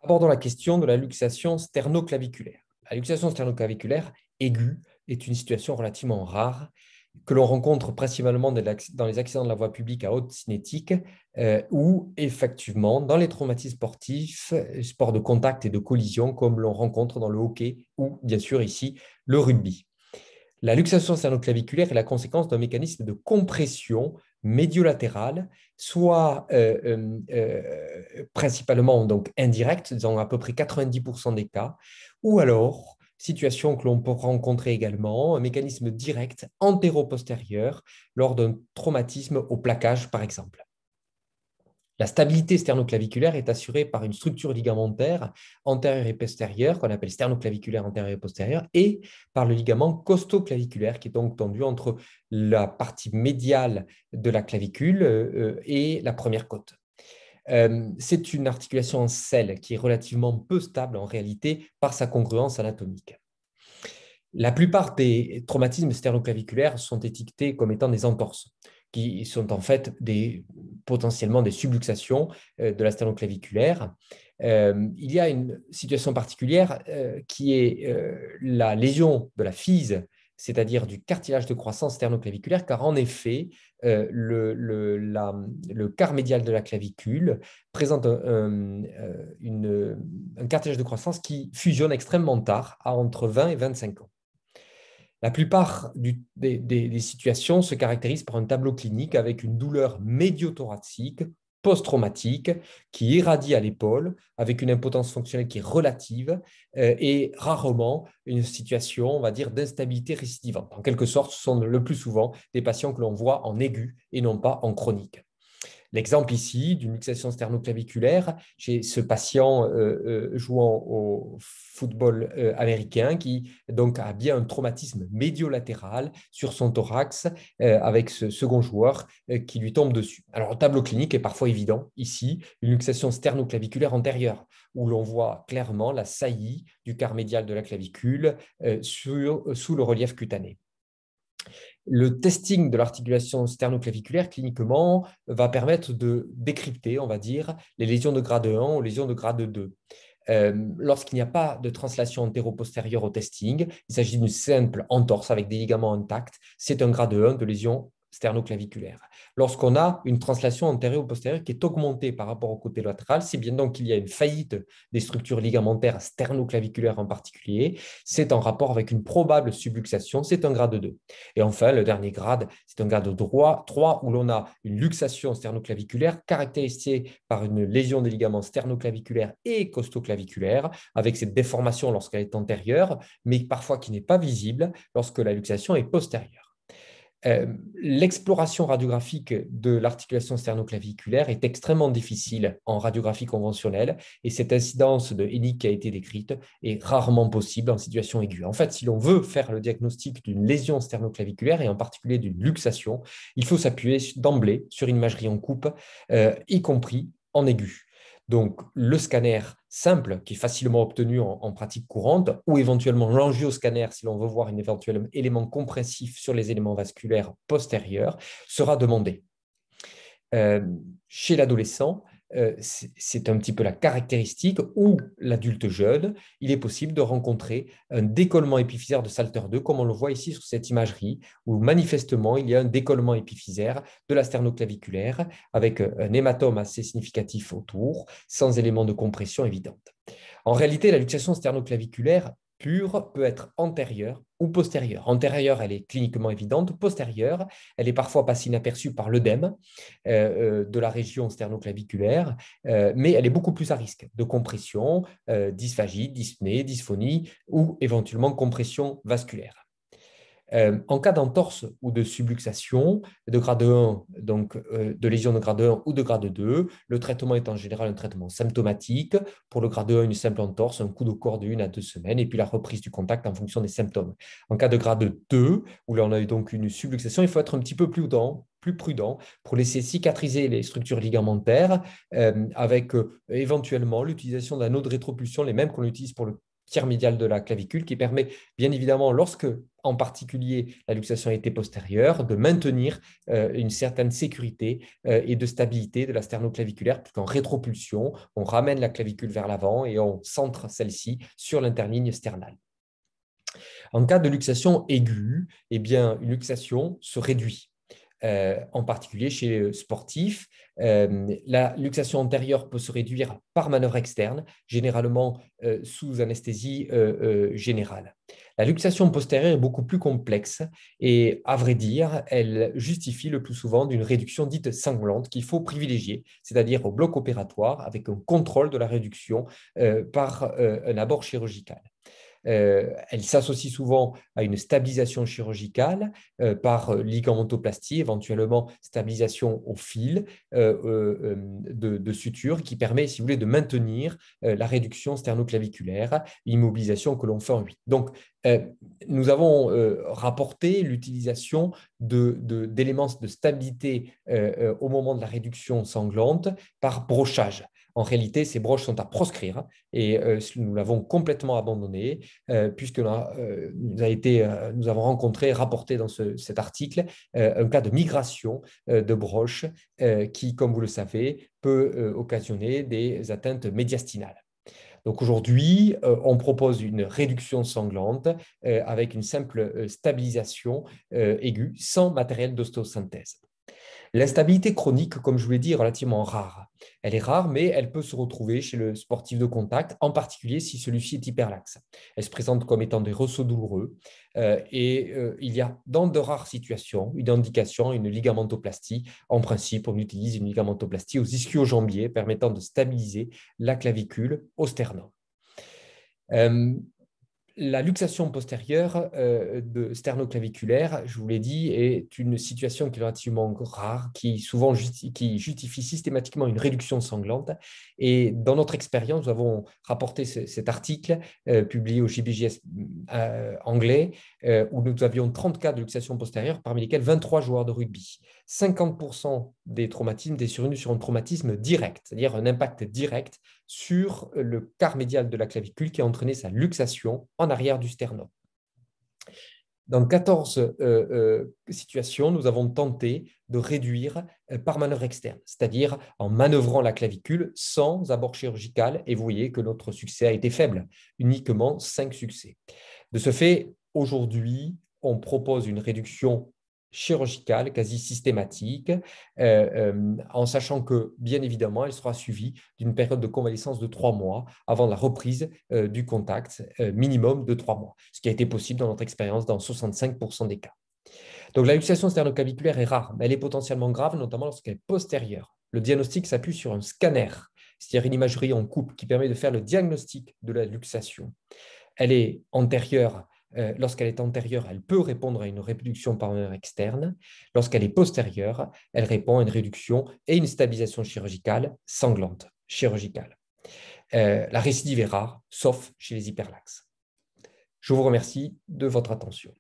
Abordons la question de la luxation sternoclaviculaire. La luxation sternoclaviculaire aiguë est une situation relativement rare que l'on rencontre principalement dans les accidents de la voie publique à haute cinétique ou effectivement dans les traumatismes sportifs, sports de contact et de collision comme l'on rencontre dans le hockey ou bien sûr ici le rugby. La luxation sternoclaviculaire est la conséquence d'un mécanisme de compression médiolatérale, soit principalement donc indirecte, dans à peu près 90% des cas, ou alors, situation que l'on peut rencontrer également, un mécanisme direct antéro-postérieur lors d'un traumatisme au plaquage, par exemple. La stabilité sternoclaviculaire est assurée par une structure ligamentaire antérieure et postérieure, qu'on appelle sternoclaviculaire antérieure et postérieure, et par le ligament costoclaviculaire, qui est donc tendu entre la partie médiale de la clavicule et la première côte. C'est une articulation en selle qui est relativement peu stable en réalité par sa congruence anatomique. La plupart des traumatismes sternoclaviculaires sont étiquetés comme étant des entorses, qui sont en fait potentiellement des subluxations de la sternoclaviculaire. Il y a une situation particulière qui est la lésion de la FISE, c'est-à-dire du cartilage de croissance sternoclaviculaire, car en effet, le quart médial de la clavicule présente un cartilage de croissance qui fusionne extrêmement tard, à entre 20 et 25 ans. La plupart des situations se caractérisent par un tableau clinique avec une douleur médiothoracique, post-traumatique, qui irradie à l'épaule, avec une impotence fonctionnelle qui est relative et rarement une situation, on va dire, d'instabilité récidivante. En quelque sorte, ce sont le plus souvent des patients que l'on voit en aigu et non pas en chronique. L'exemple ici d'une luxation sternoclaviculaire chez ce patient jouant au football américain qui donc a bien un traumatisme médiolatéral sur son thorax avec ce second joueur qui lui tombe dessus. Alors, le tableau clinique est parfois évident. Ici, une luxation sternoclaviculaire antérieure où l'on voit clairement la saillie du quart médial de la clavicule sous le relief cutané. Le testing de l'articulation sternoclaviculaire cliniquement va permettre de décrypter, on va dire, les lésions de grade 1 ou lésions de grade 2. Lorsqu'il n'y a pas de translation antéro-postérieure au testing, il s'agit d'une simple entorse avec des ligaments intacts, c'est un grade 1 de lésion sternoclaviculaire. Lorsqu'on a une translation antéro-postérieure qui est augmentée par rapport au côté latéral, c'est bien donc qu'il y a une faillite des structures ligamentaires sternoclaviculaires en particulier, c'est en rapport avec une probable subluxation, c'est un grade 2. Et enfin, le dernier grade, c'est un grade 3 où l'on a une luxation sternoclaviculaire caractérisée par une lésion des ligaments sternoclaviculaires et costoclaviculaires, avec cette déformation lorsqu'elle est antérieure, mais parfois qui n'est pas visible lorsque la luxation est postérieure. L'exploration radiographique de l'articulation sternoclaviculaire est extrêmement difficile en radiographie conventionnelle et cette incidence de Hennig qui a été décrite est rarement possible en situation aiguë. En fait, si l'on veut faire le diagnostic d'une lésion sternoclaviculaire et en particulier d'une luxation, il faut s'appuyer d'emblée sur une imagerie en coupe, y compris en aigu. Donc, le scanner simple, qui est facilement obtenu en pratique courante, ou éventuellement l'angioscanner, si l'on veut voir un éventuel élément compressif sur les éléments vasculaires postérieurs, sera demandé. Chez l'adolescent, c'est un petit peu la caractéristique, ou l'adulte jeune, il est possible de rencontrer un décollement épiphysaire de Salter 2, comme on le voit ici sur cette imagerie, où manifestement il y a un décollement épiphysaire de la sternoclaviculaire, avec un hématome assez significatif autour, sans élément de compression évidente. En réalité, la luxation sternoclaviculaire pure peut être antérieure ou postérieure. Antérieure, elle est cliniquement évidente. Postérieure, elle est parfois passée inaperçue par l'œdème de la région sternoclaviculaire, mais elle est beaucoup plus à risque de compression, dysphagie, dyspnée, dysphonie ou éventuellement compression vasculaire. En cas d'entorse ou de subluxation de grade 1, donc de lésion de grade 1 ou de grade 2, le traitement est en général un traitement symptomatique. Pour le grade 1, une simple entorse, un coup de corps de 1 à 2 semaines, et puis la reprise du contact en fonction des symptômes. En cas de grade 2, où l'on a eu donc une subluxation, il faut être un petit peu plus prudent pour laisser cicatriser les structures ligamentaires avec éventuellement l'utilisation d'anneaux de rétropulsion, les mêmes qu'on utilise pour le tiers médial de la clavicule qui permet bien évidemment, lorsque en particulier la luxation a été postérieure, de maintenir une certaine sécurité et de stabilité de la sternoclaviculaire, puisqu'en rétropulsion, on ramène la clavicule vers l'avant et on centre celle-ci sur l'interligne sternale. En cas de luxation aiguë, eh bien, une luxation se réduit. En particulier chez les sportifs. La luxation antérieure peut se réduire par manœuvre externe, généralement sous anesthésie générale. La luxation postérieure est beaucoup plus complexe et, à vrai dire, elle justifie le plus souvent d'une réduction dite sanglante qu'il faut privilégier, c'est-à-dire au bloc opératoire avec un contrôle de la réduction par un abord chirurgical. Elle s'associe souvent à une stabilisation chirurgicale par ligamentoplastie, éventuellement stabilisation au fil de suture qui permet, si vous voulez, de maintenir la réduction sternoclaviculaire, immobilisation que l'on fait en 8. Donc, nous avons rapporté l'utilisation d'éléments de stabilité au moment de la réduction sanglante par brochage. En réalité, ces broches sont à proscrire et nous l'avons complètement abandonné puisque nous avons rencontré, rapporté dans cet article, un cas de migration de broches qui, comme vous le savez, peut occasionner des atteintes médiastinales. Donc aujourd'hui, on propose une réduction sanglante avec une simple stabilisation aiguë sans matériel d'ostéosynthèse. L'instabilité chronique, comme je vous l'ai dit, est relativement rare. Elle est rare, mais elle peut se retrouver chez le sportif de contact, en particulier si celui-ci est hyperlaxe. Elle se présente comme étant des ressauts douloureux il y a dans de rares situations une indication, une ligamentoplastie. En principe, on utilise une ligamentoplastie aux ischio-jambiers permettant de stabiliser la clavicule au sternum. La luxation postérieure de sternoclaviculaire, je vous l'ai dit, est une situation qui est relativement rare, qui justifie systématiquement une réduction sanglante. Et dans notre expérience, nous avons rapporté cet article publié au JBJS anglais, où nous avions 30 cas de luxation postérieure, parmi lesquels 23 joueurs de rugby. 50% des traumatismes étaient survenus sur un traumatisme direct, c'est-à-dire un impact direct sur le quart médial de la clavicule qui a entraîné sa luxation en arrière du sternum. Dans 14 situations, nous avons tenté de réduire par manœuvre externe, c'est-à-dire en manœuvrant la clavicule sans abord chirurgical. Et vous voyez que notre succès a été faible, uniquement 5 succès. De ce fait, aujourd'hui, on propose une réduction chirurgicale quasi systématique, en sachant que, bien évidemment, elle sera suivie d'une période de convalescence de 3 mois avant la reprise du contact, minimum de 3 mois, ce qui a été possible dans notre expérience dans 65% des cas. Donc, la luxation sternoclaviculaire est rare, mais elle est potentiellement grave, notamment lorsqu'elle est postérieure. Le diagnostic s'appuie sur un scanner, c'est-à-dire une imagerie en coupe qui permet de faire le diagnostic de la luxation. Elle est antérieure. Lorsqu'elle est antérieure, elle peut répondre à une réduction par manœuvre externe. Lorsqu'elle est postérieure, elle répond à une réduction et une stabilisation chirurgicale sanglante, chirurgicale. La récidive est rare, sauf chez les hyperlaxes. Je vous remercie de votre attention.